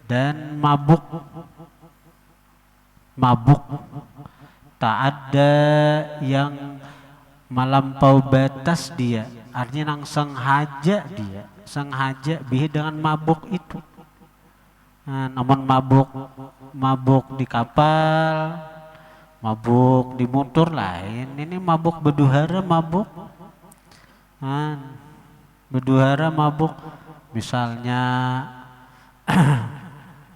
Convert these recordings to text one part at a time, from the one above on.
dan mabuk. Mabuk tak ada yang melampau batas dia, artinya nang sengaja dia, sengaja bihi dengan mabuk itu. Nah, namun mabuk di kapal, mabuk di motor lain, ini mabuk beduhara mabuk. Nah, beduhara mabuk misalnya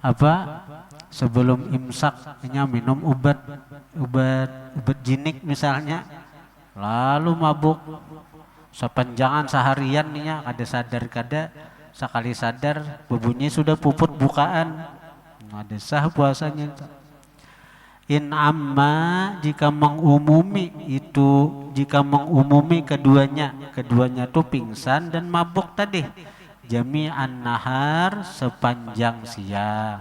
apa, sebelum imsak minum obat jinik misalnya, lalu mabuk sepanjangan seharian nih kada sadar kada, sekali sadar bebunyi sudah puput bukaan, ada sah puasanya. In amma jika mengumumi itu, jika mengumumi keduanya tuh pingsan dan mabuk tadi, jami'an nahar sepanjang siang.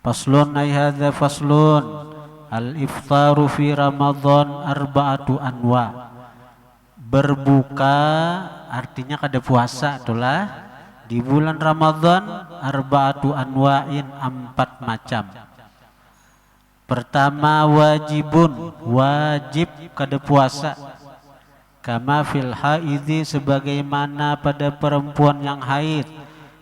Faslun ay hadza faslun al-iftaru fi Ramadan arba'atu anwa. Berbuka artinya kada puasa itulah di bulan Ramadan, arba'atu anwa'in, 4 macam. Pertama wajibun, wajib kada puasa. Kama fil haidhi, sebagaimana pada perempuan yang haid.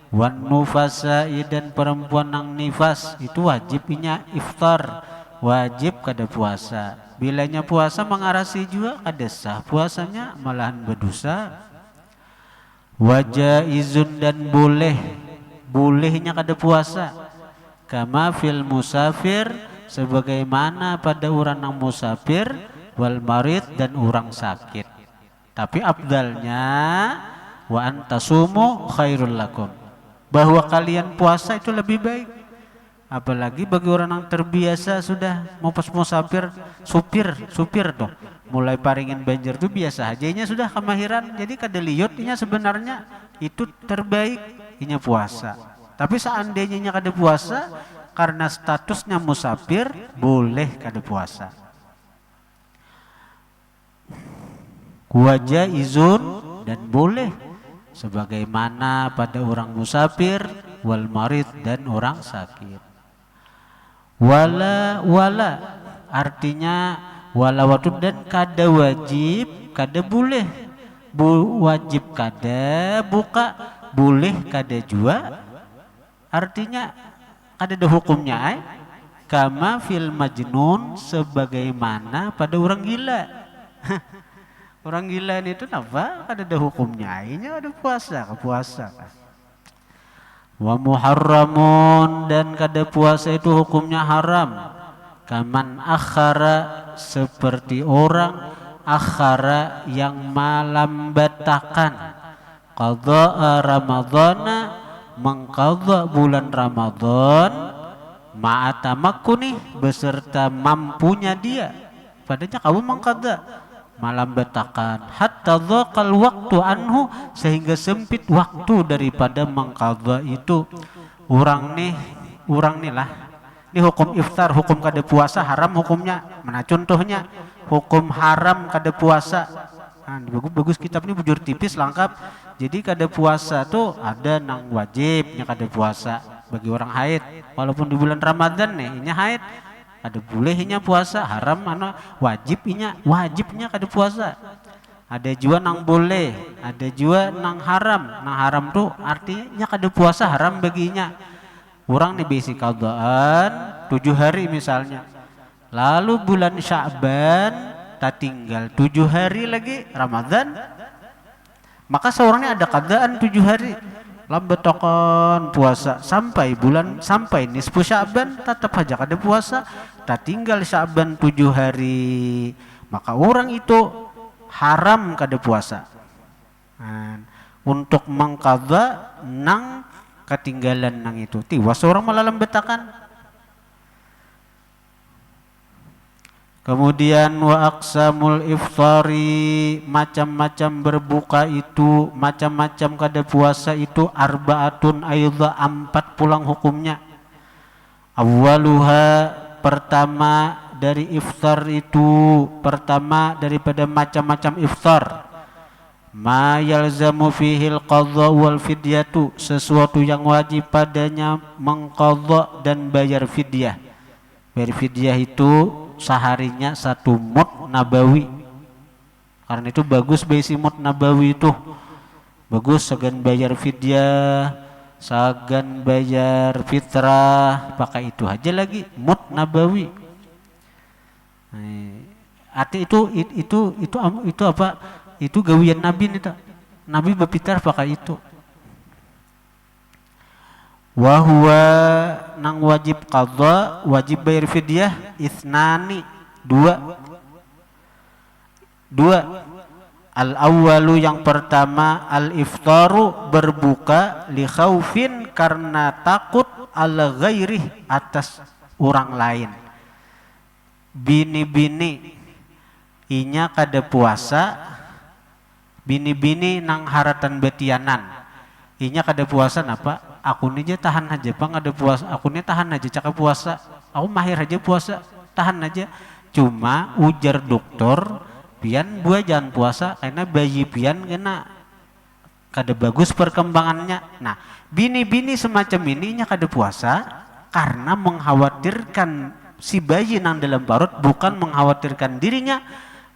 Wan nufasai, dan perempuan yang nifas, itu wajibnya iftar, wajib kada puasa. Bilanya puasa mengarasi juga kada sah puasanya, malahan berdosa. Wajaizun, dan bolehnya kada puasa. Kama fil musafir, sebagaimana pada orang yang musafir, wal marid, dan orang sakit. Tapi abdalnya wa antasumu khairul lakum, bahwa kalian puasa itu lebih baik. Apalagi bagi orang yang terbiasa sudah mau pas musafir, supir tuh mulai paringin banjir tuh biasa aja, inya sudah kemahiran, jadi kada liut inya sebenarnya itu terbaik inya puasa. Tapi seandainya inya kada puasa karena statusnya musafir, boleh kada puasa. Wajaizun, dan boleh sebagaimana pada orang musafir, wal marid, dan orang sakit. Wala artinya wala waktu, dan kada wajib kada boleh, wajib kada, buka boleh kada jua, artinya kada ada hukumnya. Kama fil majnun, sebagaimana pada orang gila. Orang gila itu apa? Kada ada hukumnya, ini ada puasa, kepuasa. Wa muharramun, dan kada puasa itu hukumnya haram. Kaman akhara, seperti orang akhara yang malambatakan, qadha ramadhana, mengqadha bulan Ramadan, ma'atamakuni, beserta mampunya dia. Padanya kamu mengqadha, malam betakan, hatta dhaqal waktu anhu, sehingga sempit waktu daripada mengqadha itu. Orang nih lah, ini hukum iftar, hukum kada puasa haram hukumnya. Mana contohnya hukum haram kada puasa? Nah, bagus kitab ini bujur tipis lengkap. Jadi kada puasa tuh ada nang wajibnya kada puasa bagi orang haid, walaupun di bulan Ramadan nih ini haid, ada bolehnya puasa, haram mana wajibnya kada puasa. Ada juga nang boleh, ada juga nang haram. Nang haram tuh artinya kada puasa haram baginya. Orang nih besi qadaan 7 hari misalnya, lalu bulan Sya'ban tak tinggal 7 hari lagi Ramadan, maka seorangnya ada qadaan 7 hari, lambetokan puasa sampai nisfu Sya'ban, tetap aja kada puasa, tak tinggal Sya'ban 7 hari, maka orang itu haram kada puasa. Nah, untuk mengqadha nang ketinggalan nang itu, tiwas orang malah lambetakan. Kemudian wa aqsamul iftari, macam-macam berbuka itu, macam-macam kada puasa itu, arbaatun aidha, 4 pulang hukumnya. Awwaluha, pertama dari iftar itu, pertama daripada macam-macam iftar, ma yalzamu fihil qadha wal fidyatu, sesuatu yang wajib padanya mengqadha dan bayar fidyah. Bayar fidyah itu seharinya 1 mud nabawi. Karena itu bagus bayi mud nabawi itu. Bagus segan bayar fidyah, segan bayar fitrah, pakai itu aja lagi mud nabawi. Arti itu apa? Itu gawian Nabi nih, Nabi berpitar pakai itu. Wahwa nang wajib qadha, wajib bayar fidyah isnani, 2. Al awwalu yang pertama, al iftaru berbuka li khaufin karena takut ala ghairih atas orang lain. Bini-bini inya kada puasa, bini-bini nang haratan betianan inya kada puasa napa? Aku nih aja tahan aja bang, ada puasa aku nih tahan aja cakap puasa, aku mahir aja puasa, tahan aja. Cuma ujar dokter pian buah jangan puasa karena bayi pian kena kada bagus perkembangannya. Nah bini-bini semacam ini nya kada puasa karena mengkhawatirkan si bayi nang dalam parut, bukan mengkhawatirkan dirinya.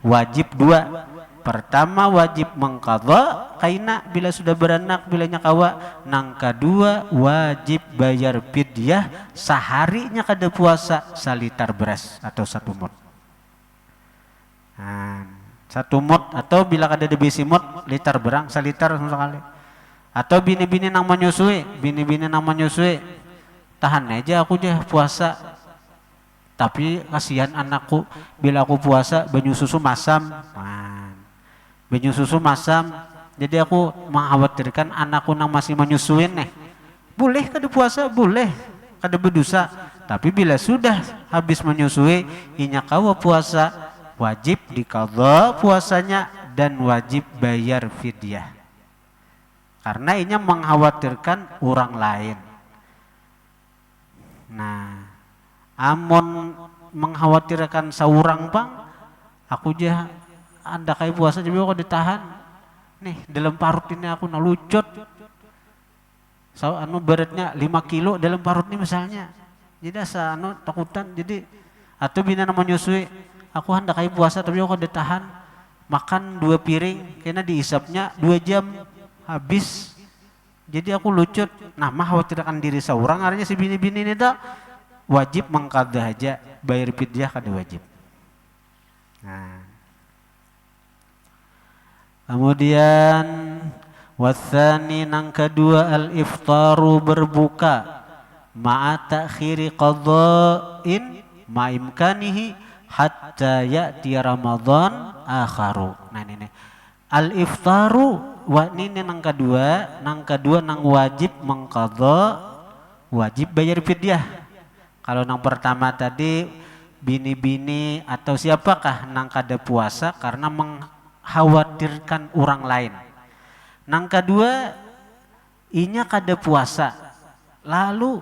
Wajib 2. Pertama wajib mengqadha kaina bila sudah beranak, bila nyakawa. Nang kedua wajib bayar fidyah seharinya kada puasa 1 liter beras atau 1 mud. 1 mud atau bila kada ada besi mud liter berang 1 liter sekali. Atau bini-bini nang menyusui, tahan aja aku aja puasa. Tapi kasihan anakku bila aku puasa banyu susu masam. Banyu susu masam, jadi aku mengkhawatirkan anakku nang masih menyusuin nih. Boleh kada puasa, boleh kada berdosa. Tapi bila sudah habis menyusui inya kawa puasa, wajib diqadha puasanya dan wajib bayar fidyah. Karena inya mengkhawatirkan orang lain. Nah, amun mengkhawatirkan seorang bang, aku aja anda kayak puasa jadi aku ditahan nih dalam parut ini aku nalucut beratnya 5 kilo dalam parut ini misalnya, jadi asa takutan. Jadi atau bina nama nyusui aku hendak kayak puasa tapi aku ditahan makan 2 piring karena diisapnya 2 jam habis, jadi aku lucut. Nah mah khawatirkan diri seorang, artinya si bini-bini ini tak wajib mengqadha aja, bayar fidyah kada wajib. Nah kemudian watsani nang kedua al iftaru berbuka ma'a ta'khiri qadha'in ma imkanihi hatta ya'ti Ramadan akharu. Nah ini al iftaru ini nang kedua nang wajib mengqadha, wajib bayar fidyah. Kalau nang pertama tadi bini-bini atau siapakah nang kada puasa karena khawatirkan orang lain. Nang kedua inya kada puasa lalu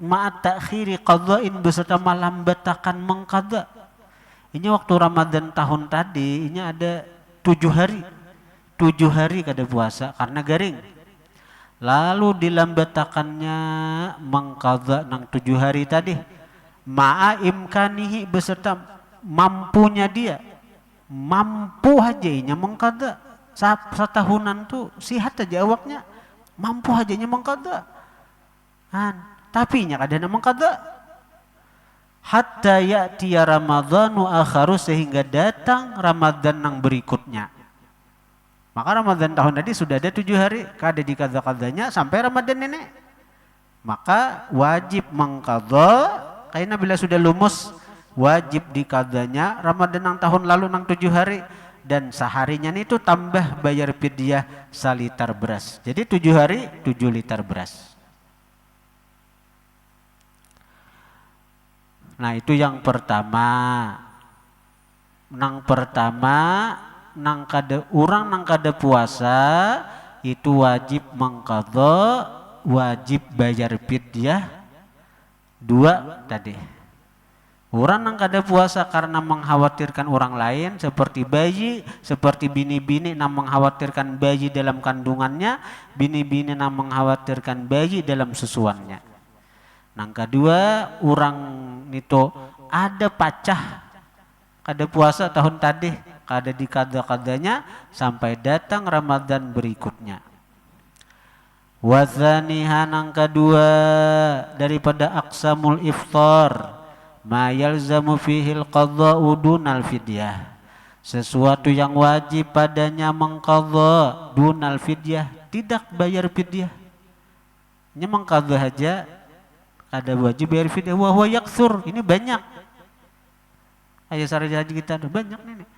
ma'at ta'khiri qadha'in beserta melambatakan mengqadha. Inya waktu Ramadan tahun tadi inya ada 7 hari kada puasa karena garing. Lalu dilambatakannya mengqadha nang 7 hari tadi ma'a imkanihi beserta mampunya dia. Mampu aja inya mengqadha. Setahunan tuh sihat aja awaknya, mampu aja inya mengqadha. Tapi inya kadana mengqadha. Hatta ya'ti Ramadhanu akharu, sehingga datang Ramadan yang berikutnya. Maka Ramadan tahun tadi sudah ada 7 hari, kada dikadha-kadhanya sampai Ramadan ini. Maka wajib mengqadha, karena bila sudah lumus wajib dikadhanya Ramadan yang tahun lalu nang 7 hari, dan seharinya itu tambah bayar fidyah 1 liter beras. Jadi 7 hari 7 liter beras. Nah itu yang pertama. Nang kada urang nang kada puasa itu wajib mengqadha, wajib bayar fidyah 2 tadi. Orang yang kada puasa karena mengkhawatirkan orang lain seperti bayi, seperti bini-bini yang mengkhawatirkan bayi dalam kandungannya, bini-bini yang mengkhawatirkan bayi dalam susuannya. Yang kedua, orang itu ada pacah kada puasa tahun tadi, kada di kada-kadanya sampai datang Ramadan berikutnya. Wazaniha yang kedua daripada aqsamul iftar ma yalzamu fihil qadha'u dunal fidyah, sesuatu yang wajib padanya mengqadha dunal fidyah, tidak bayar fidyah. Ini mengqadha aja ada wajib bayar fidyah. Wa huwa yaksur, ini banyak. Ayo sari haji kita ada banyak nih.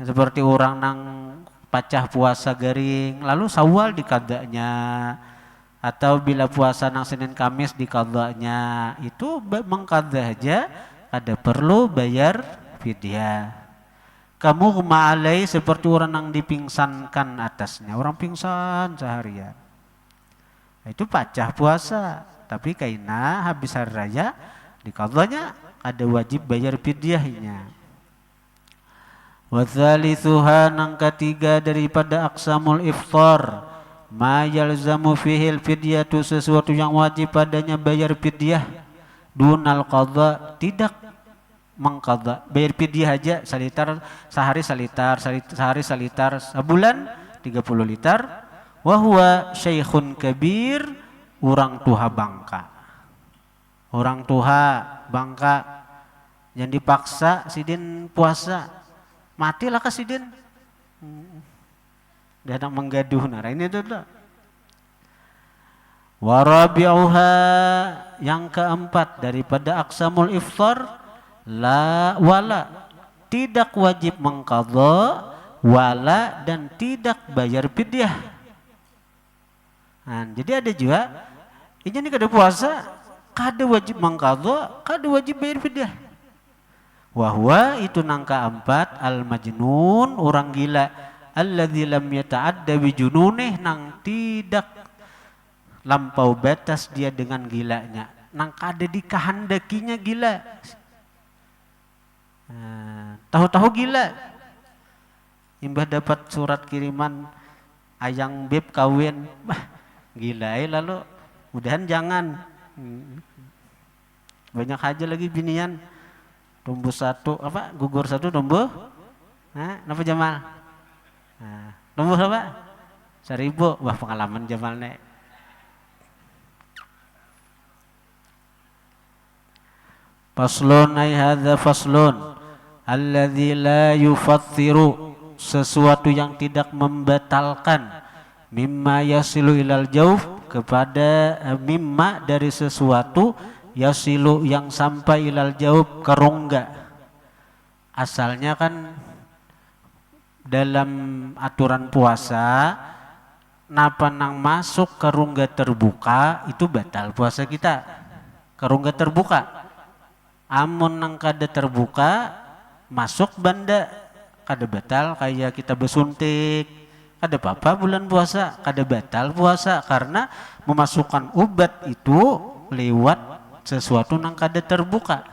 Seperti orang nang pacah puasa garing lalu Syawal dikadanya, atau bila puasa nang Senin Kamis dikadanya, itu mengkada aja ada perlu bayar fidyah. Kamu ma'alai seperti orang yang dipingsankan atasnya, orang pingsan seharian, itu pacah puasa, tapi kaina habis hari raya dikadanya ada wajib bayar fidyahnya. Wa tsalitsuha nang ketiga daripada aqsamul iftar ma yalzamu fihil fidyatu, sesuatu yang wajib padanya bayar fidyah dunal qadha, tidak mengqadha. Bayar fidyah aja salitar sehari, sehari salitar, sebulan 30 liter. Wa huwa syaikhun kabir, orang tua bangka. Orang tua bangka yang dipaksa sidin puasa, matilah ka sidin. Dia nak menggaduh nara ini tuh. Warabi'uha yang keempat daripada aqsamul iftar la wala, tidak wajib mengqadha, wala dan tidak bayar fidyah. Nah, jadi ada juga ini kada puasa, kada wajib mengqadha, kada wajib bayar fidyah. Wahwa itu nang keempat al majnun, orang gila, alladzi lam yata'adda bi jununih, nang tidak lampau batas dia dengan gilanya, nang kada dikehendakinya gila. Tahu-tahu gila. Imbah dapat surat kiriman ayang beb kawin, gila lalu mudahan jangan. Banyak aja lagi binian tumbuh satu apa gugur satu tumbuh. Napa Jamal? Tumbuh apa? 1000. Wah, pengalaman Jamal nek. Faslun ay hadza faslun alladzi la yufathiru, sesuatu yang tidak membatalkan, mimma yasilu ilal jauf, kepada mimma dari sesuatu, yasilu yang sampai ilal jauf ke rongga. Asalnya kan dalam aturan puasa napa nang masuk ke rongga terbuka itu batal puasa kita. Ke rongga terbuka, amun nang kada terbuka masuk banda kada batal, kayak kita bersuntik kada apa-apa bulan puasa, kada batal puasa karena memasukkan obat itu lewat sesuatu nang kada terbuka.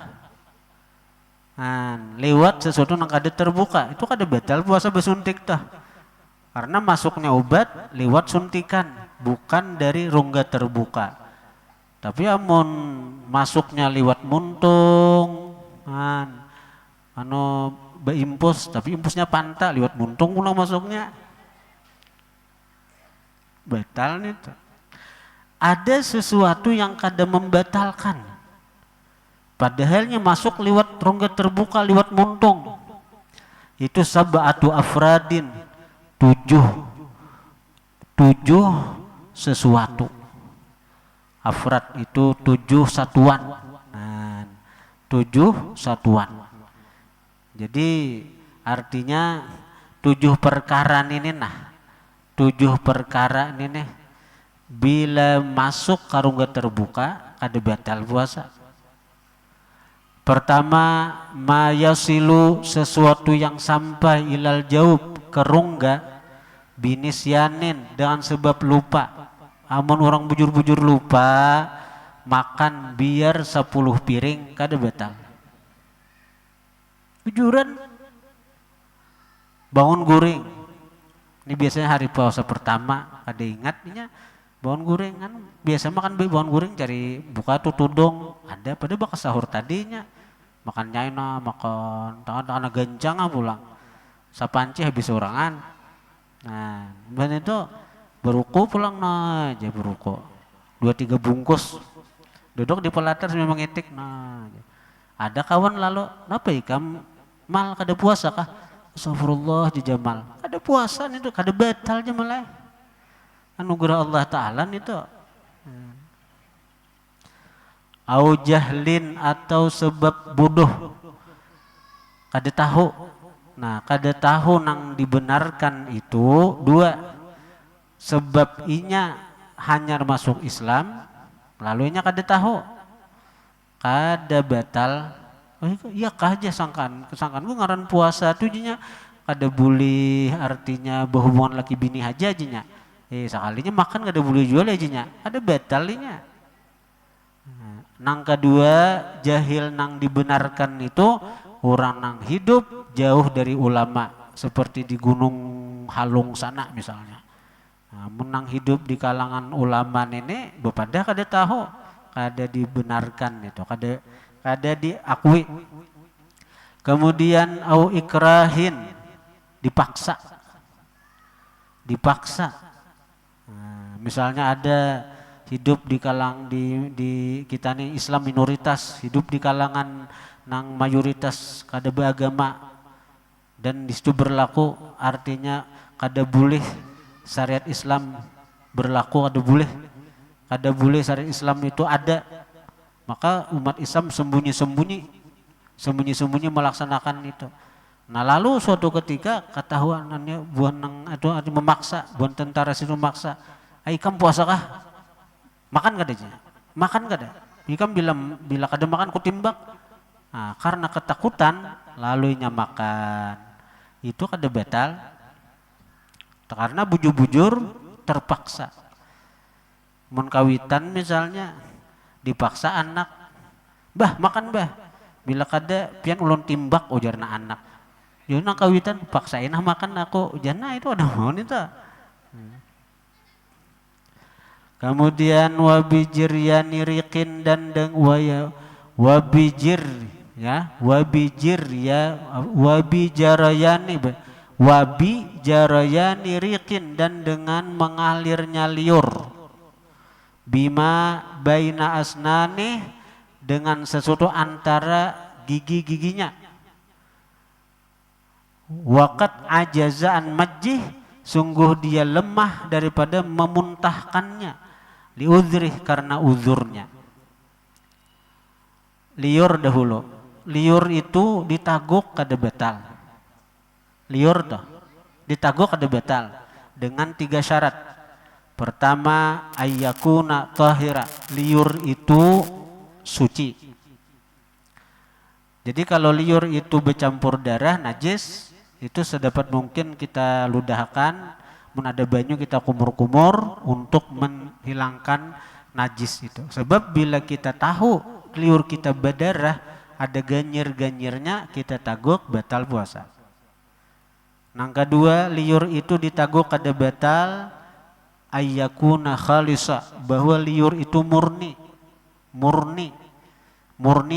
Lewat sesuatu nang kada terbuka itu kada batal puasa bersuntik tah, karena masuknya obat lewat suntikan bukan dari rongga terbuka. Tapi amun masuknya lewat muntung, beimpus, tapi impusnya pantak lewat muntung pulang masuknya, batal nih. Ada sesuatu yang kada membatalkan, padahalnya masuk lewat rongga terbuka lewat muntung. Itu sab'atu afradin, 7 sesuatu. Afrad itu 7 satuan. 7 satuan. Jadi artinya 7 perkara ini 7 perkara ini bila masuk ke rongga terbuka kada batal puasa. Pertama, mayasilu, sesuatu yang sampai ilal jaub ke rongga, binisyanin, dengan sebab lupa. Amun orang bujur-bujur lupa makan biar 10 piring kada batal. Ujuran bangun guring. Ini biasanya hari puasa pertama, ada ingatnya bangun guring kan biasa makan bangun guring cari buka tuh tudung ada pada bakal sahur tadinya makan nyaina makan tangan gencang pulang sapanci habis orangan. Nah dan itu beruku pulang nah aja beruku 2-3 bungkus duduk di pelatar sambil mengetik nah ada kawan lalu kenapa ikam mal kada puasa kah? Astagfirullah di Jamal kada puasa itu kada batal Jamal anugerah Allah Ta'ala itu au jahlin atau sebab bodoh kada tahu. Nah kada tahu nang dibenarkan itu dua sebab inya hanya masuk Islam lalu inya kada tahu kada batal. Oh iya kah aja sangkan gue ngaran puasa tuh jinya kada boleh artinya berhubungan laki bini aja jinya sekalinya makan kada boleh jual aja ada batalinya. Nang kedua jahil nang dibenarkan itu orang nang hidup jauh dari ulama seperti di Gunung Halung sana misalnya. Menang hidup di kalangan ulama nenek bepada kada tahu kada dibenarkan itu kada diakui. Kemudian au ikrahin dipaksa. Misalnya ada hidup di kita nih Islam minoritas hidup di kalangan nang mayoritas kada beragama dan disitu berlaku artinya kada boleh syariat Islam berlaku kada boleh syariat Islam itu ada maka umat Islam sembunyi-sembunyi melaksanakan itu. Nah lalu suatu ketika ketahuannya buan nang atau memaksa buan tentara situ memaksa ikam puasa kah? Makan kada aja? Makan kada? Ikam bila kada makan kutimbak. Nah, karena ketakutan lalu inya makan. Itu kada batal. Karena bujur-bujur terpaksa. Mun kawitan misalnya dipaksa anak. Bah makan bah. Bila kada pian ulun timbak ujarna anak. Yo nang kawitan paksain makan aku ujarna itu ada mau itu. Kemudian wabijiryani riqin dan wabijir ya wabijarayani riqin dan dengan mengalirnya liur bima baina asnani dengan sesuatu antara gigi-giginya waqat ajazaan majjih sungguh dia lemah daripada memuntahkannya liudhrih karena uzurnya. Liur dahulu. Liur itu ditaguk kada batal. Liur toh ditaguk kada batal dengan 3 syarat. Pertama ayyakuna tahira. Liur itu suci. Jadi kalau liur itu bercampur darah najis itu sedapat mungkin kita ludahkan. Mun ada banyu kita kumur-kumur untuk menghilangkan najis itu. Sebab bila kita tahu liur kita berdarah ada ganyir-ganyirnya kita taguk batal puasa. Nang kedua liur itu ditaguk kada batal ayyakuna khalisa bahwa liur itu murni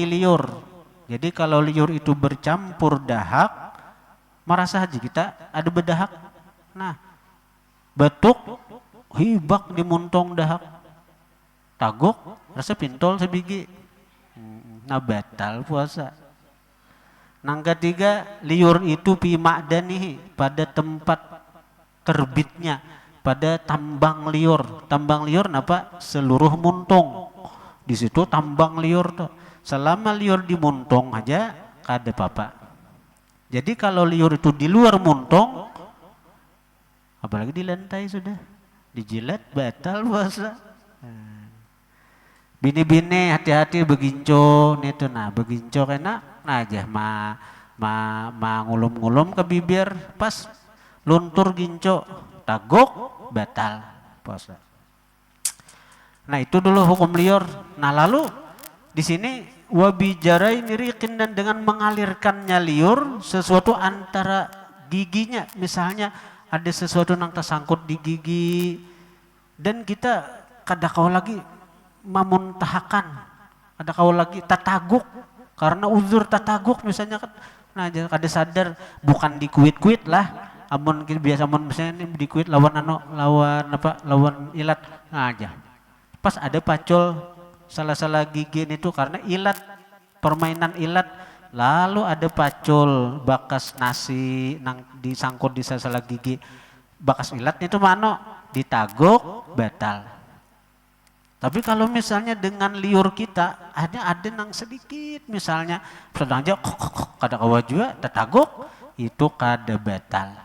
liur. Jadi kalau liur itu bercampur dahak merasa haji kita ada bedahak. Nah batuk hibak di muntong dahak taguk rasa pintol sebiji nah batal puasa. Nang ketiga liur itu pi ma'danihi pada tempat terbitnya pada tambang liur napa seluruh muntong di situ tambang liur tuh selama liur di muntong aja kada apa-apa. Jadi kalau liur itu di luar muntong apalagi di lantai sudah dijilat batal puasa. Bini-bini hati-hati beginco itu nah beginco kena nah aja ngulum-ngulum ke bibir pas luntur ginco taguk batal puasa. Nah itu dulu hukum liur. Nah lalu di sini Wabijaraini riqin, dan dengan mengalirkannya liur sesuatu antara giginya. Misalnya ada sesuatu yang tersangkut di gigi dan kita kadakau lagi memuntahkan, kadakau lagi tataguk karena uzur tataguk misalnya kan. Nah, kada sadar bukan dikuit-kuit lah. Amun biasa amun misalnya ini dikuit lawan lawan ilat. Nah aja. Pas ada pacul salah-salah gigi itu karena ilat, permainan ilat, lalu ada pacul bakas nasi nang disangkut di salah gigi, bakas ilatnya itu mano ditaguk batal. Tapi kalau misalnya dengan liur kita ada nang sedikit misalnya sedang aja kada kawa juga tetaguk, itu kada batal.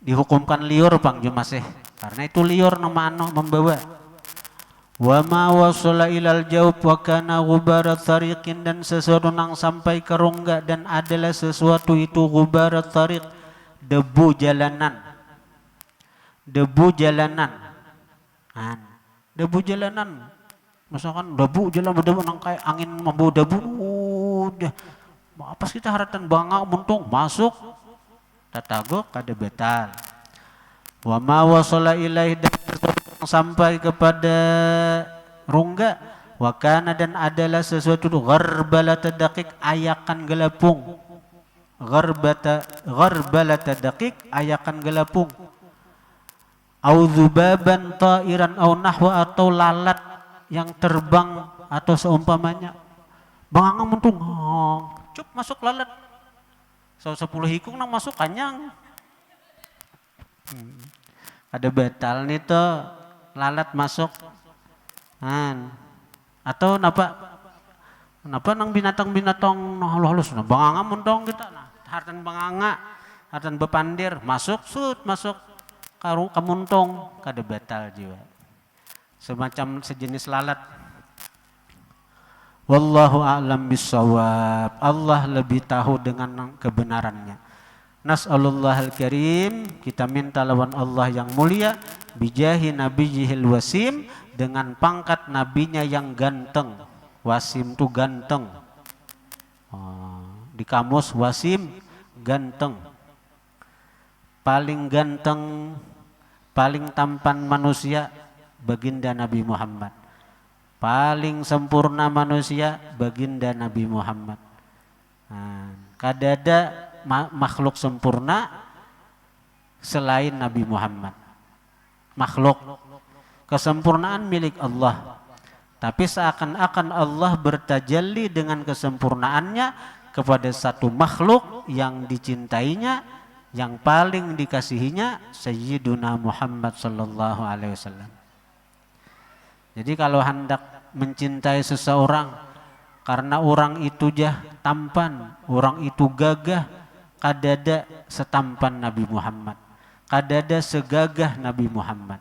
Dihukumkan liur Bang Jumasih karena itu liur namanya membawa. Wa ma wasala ilal jaub wa kana ghubarat tariqin, dan sesuatu yang sampai ke rongga dan adalah sesuatu itu ghubarat tariq, debu jalanan. Debu jalanan. Debu jalanan. Misalkan debu jalan nang kayak angin membawa debu udah. Apa kita haratan bangau muntung masuk tataguk kada batal. Wa ma wasala ilaih, dan sampai kepada rongga, wa kana, dan adalah sesuatu gharbalata daqiq, ayakan gelapung. Gharbalata daqiq, ayakan gelapung. Au dzubaban ta'iran au nahwa, atau lalat yang terbang atau seumpamanya. Bangang muntung cup masuk lalat. 10 hikung nang masuk kanyang. Ada batal nih tuh lalat masuk. Atau napa nang binatang-binatang halus nah banganga mundong kita nah hartan banganga hartan bepandir masuk masuk kamuntong kada batal juga. Semacam sejenis lalat. Wallahu a'lam bissawab. Allah lebih tahu dengan kebenarannya. Nas'alullahal karim, kita minta lawan Allah yang mulia, bijahi nabiyihil wasim, dengan pangkat nabinya yang ganteng. Wasim itu ganteng. Di kamus wasim ganteng. Paling ganteng, paling tampan manusia baginda Nabi Muhammad. Paling sempurna manusia baginda Nabi Muhammad. Kadada makhluk sempurna selain Nabi Muhammad. Makhluk kesempurnaan milik Allah, tapi seakan-akan Allah bertajalli dengan kesempurnaannya kepada satu makhluk yang dicintainya, yang paling dikasihinya, Sayyiduna Muhammad sallallahu alaihi wasallam. Jadi kalau hendak mencintai seseorang karena orang itu tampan, orang itu gagah, kadada setampan Nabi Muhammad, kadada segagah Nabi Muhammad.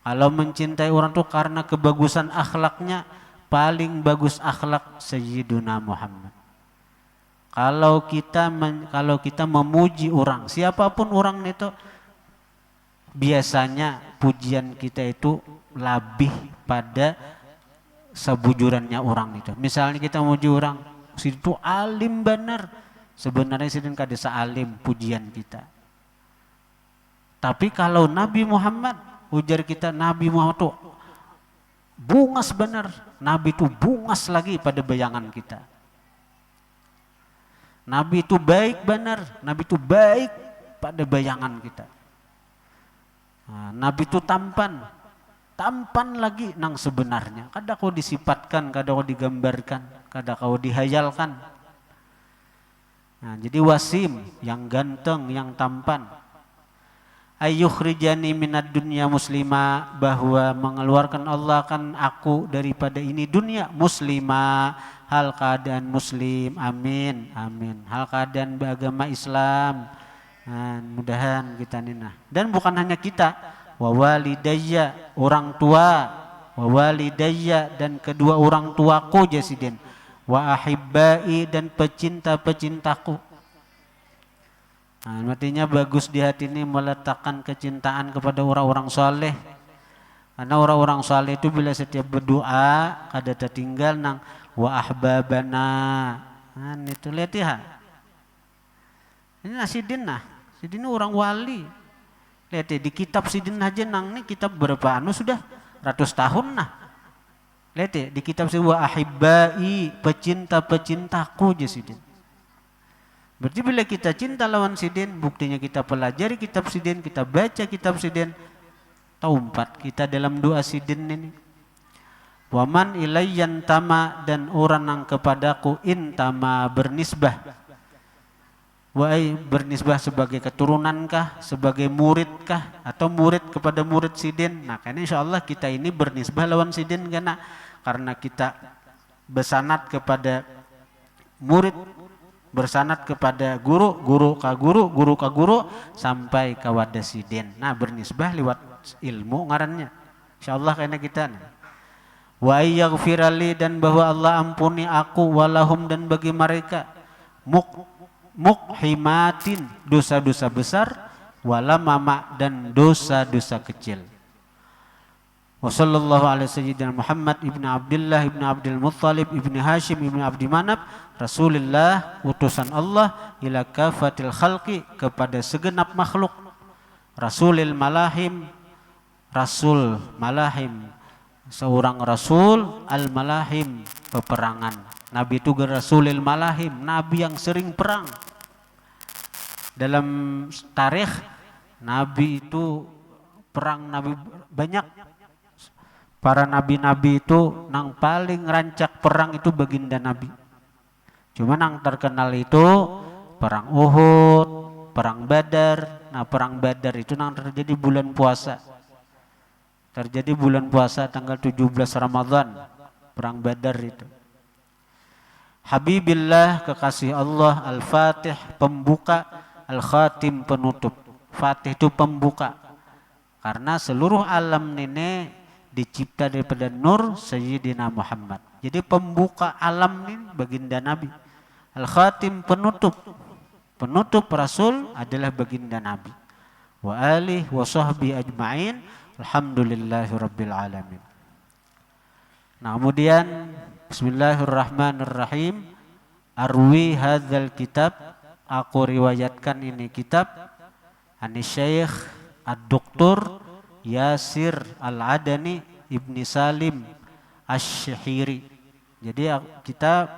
Kalau mencintai orang itu karena kebagusan akhlaknya, paling bagus akhlak Sayyiduna Muhammad. Kalau kita memuji orang, siapapun orang itu, biasanya pujian kita itu lebih pada sebujurannya orang itu. Misalnya kita memuji orang, situ alim benar. Sebenarnya sidin kada alim pujian kita. Tapi kalau Nabi Muhammad, ujar kita Nabi Muhammad itu bungas benar. Nabi itu bungas lagi pada bayangan kita. Nabi itu baik benar. Nabi itu baik pada bayangan kita. Nabi itu tampan lagi nang sebenarnya. Kada kau disifatkan, kada kau digambarkan, kada kau dihayalkan. Jadi wasim, yang ganteng, yang tampan. Ayyukhrijani minad dunya muslima, bahwa mengeluarkan Allah kan aku daripada ini dunia muslima, hal keadaan muslim, amin, amin. Hal keadaan beragama Islam. Mudahan kita nina. Dan bukan hanya kita, wa walidayya, orang tua, wa walidayya, dan kedua orang tuaku jasidin, wa ahibbai, dan pecinta-pecintaku. Artinya bagus di hati ini meletakkan kecintaan kepada orang-orang soleh. Karena orang-orang saleh itu bila setiap berdoa kada tertinggal nang wa ahbabana. Nah, itu lihat ya. Ini Sidin nah. Sidin orang wali. Lihat ya, di kitab Sidin aja nang ini kitab berapa anu sudah ratus tahun nah. Lihat ya, di kitab Sidin wa ahibbai, pecinta-pecintaku je Sidin. Berarti bila kita cinta lawan Sidin, buktinya kita pelajari kitab Sidin, kita baca kitab Sidin. Taumpat kita dalam doa Sidin ini. Waman ilayyan tama, dan orang yang kepadaku intama bernisbah. Wahai bernisbah sebagai keturunankah, sebagai muridkah, atau murid kepada murid Sidin. Nah karena insya Allah kita ini bernisbah lawan Sidin karena kita bersanad kepada murid, bersanad kepada guru, guru ka guru, guru ka guru, sampai ke wadah Sidin. Nah bernisbah lewat ilmu ngarannya. Insyaallah karena kita wa yaghfirali, dan bahwa Allah ampuni aku, walahum, dan bagi mereka, mukhimatin, dosa-dosa besar, wala mama, dan dosa-dosa kecil. Wa sallallahu alaihi sayyidina Muhammad ibnu Abdullah ibnu Abdul Muttalib ibnu Hashim ibnu Abdi Manaf, Rasulullah, utusan Allah, ila kafatil khalqi, kepada segenap makhluk, Rasulil malahim, Rasul malahim, seorang Rasul, al malahim, peperangan. Nabi itu Rasulil malahim, Nabi yang sering perang. Dalam tarikh Nabi itu perang, Nabi banyak. Para nabi-nabi itu nang paling rancak perang itu baginda Nabi. Cuma nang terkenal itu perang Uhud, perang Badar. Nah perang Badar itu nang terjadi bulan puasa. Terjadi bulan puasa tanggal 17 Ramadan, perang Badar itu. Habibillah, kekasih Allah, Al-Fatih, pembuka, Al-Khatim, penutup. Fatih itu pembuka. Karena seluruh alam ini dicipta daripada nur Sayyidina Muhammad. Jadi pembuka alam ini baginda Nabi. Al-Khatim, penutup. Penutup Rasul adalah baginda Nabi. Wa alihi wa sahbihi ajma'in. Alhamdulillahirabbil alamin. Nah, kemudian bismillahirrahmanirrahim. Arwi hadzal kitab, aku riwayatkan ini kitab, ani Syekh Ad-Doktor Yasir Al-Adani Ibni Salim Asy-Syahiri. Jadi kita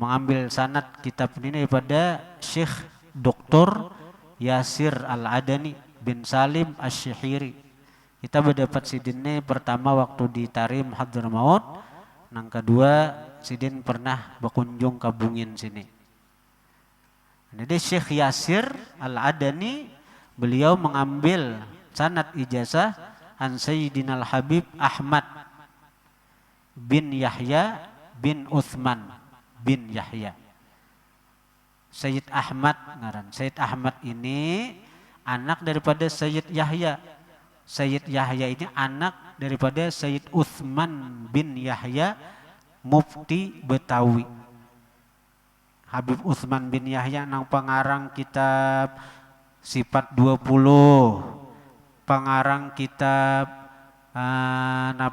mengambil sanad kitab ini daripada Syekh Dr. Yasir Al-Adani bin Salim Asy-Syahiri. Kita berdapat Sidin ini pertama waktu di Tarim Hadramaut, yang kedua Sidin pernah berkunjung ke Bungin sini. Jadi Syekh Yasir Al-Adani, beliau mengambil sanad ijazah an Sayyidina Al-Habib Ahmad bin Yahya bin Uthman bin Yahya. Sayyid Ahmad ngaran. Sayyid Ahmad ini anak daripada Sayyid Yahya. Sayyid Yahya ini anak daripada Sayyid Uthman bin Yahya, mufti Betawi. Habib Uthman bin Yahya nang pengarang kitab Sifat 20, pengarang kitab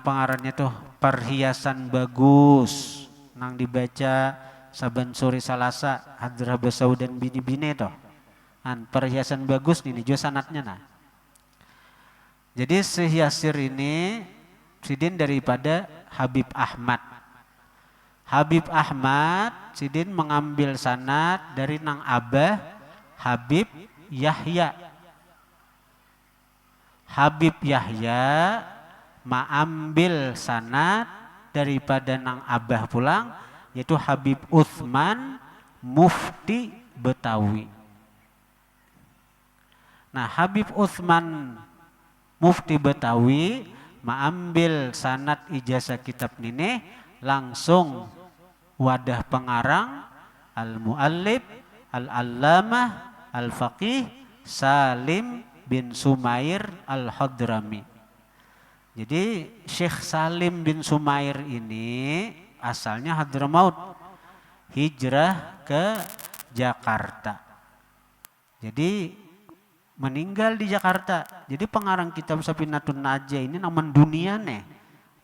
pengarangnya tuh Perhiasan Bagus, nang dibaca saban sore Salasa Hadrah Basau dan bini-bini toh. Perhiasan Bagus ini juga sanatnya nah. Jadi Syekh Yasir ini Sidin daripada Habib Ahmad. Habib Ahmad Sidin mengambil sanad dari nang Abah Habib Yahya. Habib Yahya mengambil sanad daripada nang Abah pulang, yaitu Habib Uthman, mufti Betawi. Nah Habib Uthman, mufti Betawi, mengambil sanad ijazah kitab ini langsung wadah pengarang al-muallif al-allamah al-faqih Salim bin Sumair al-Hadrami. Jadi Syekh Salim bin Sumair ini asalnya Hadramaut, hijrah ke Jakarta. Jadi meninggal di Jakarta. Jadi pengarang kitab Safinatun Najah ini nama dunia nih,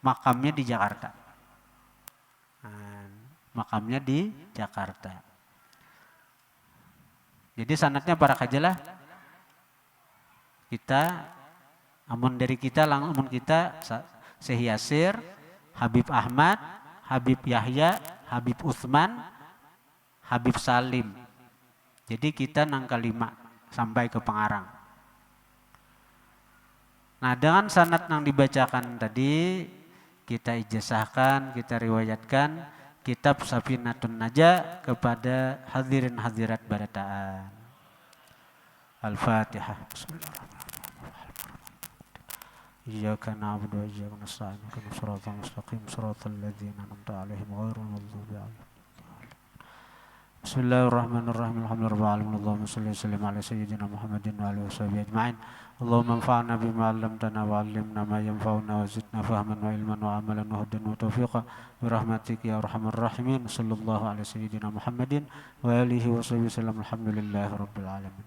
makamnya di Jakarta. Nah, makamnya di Jakarta. Jadi sanadnya para kajalah kita, amun dari kita lamun kita Syekh Yasir, Habib Ahmad, Habib Yahya, Habib Utsman, Habib Salim. Jadi kita nangka 5 sampai ke pengarang. Nah, dengan sanad yang dibacakan tadi kita ijazahkan, kita riwayatkan kitab Safinatun Najah kepada hadirin hadirat barataan. Al-Fatihah. Bismillahirrahmanirrahim. Iyyaka na'budu wa iyyaka nasta'in. Ihdinas siratal mustaqim, siratal ladzina an'amta 'alaihim ghairil maghdubi 'alaihim. Bismillahirrahmanirrahim. Alhamdulillahirabbil alamin. Allahumma shalli wa sallim ala sayyidina Muhammadin wa alihi washabihi ajma'in. Allahumma anfa'na bima 'allamtana wa 'allimna ma yanfa'una wa zidna fahman wa ilman wa amalan wa hudan wa tawfiqa bi rahmatika ya arhamar rahimin. Sallallahu ala sayyidina Muhammadin wa alihi washabihi wasallam. Alhamdulillahirabbil alamin.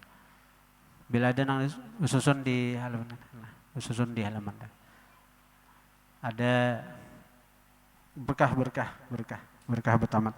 Bila ada yang susun di halaman, ada berkah bertamat.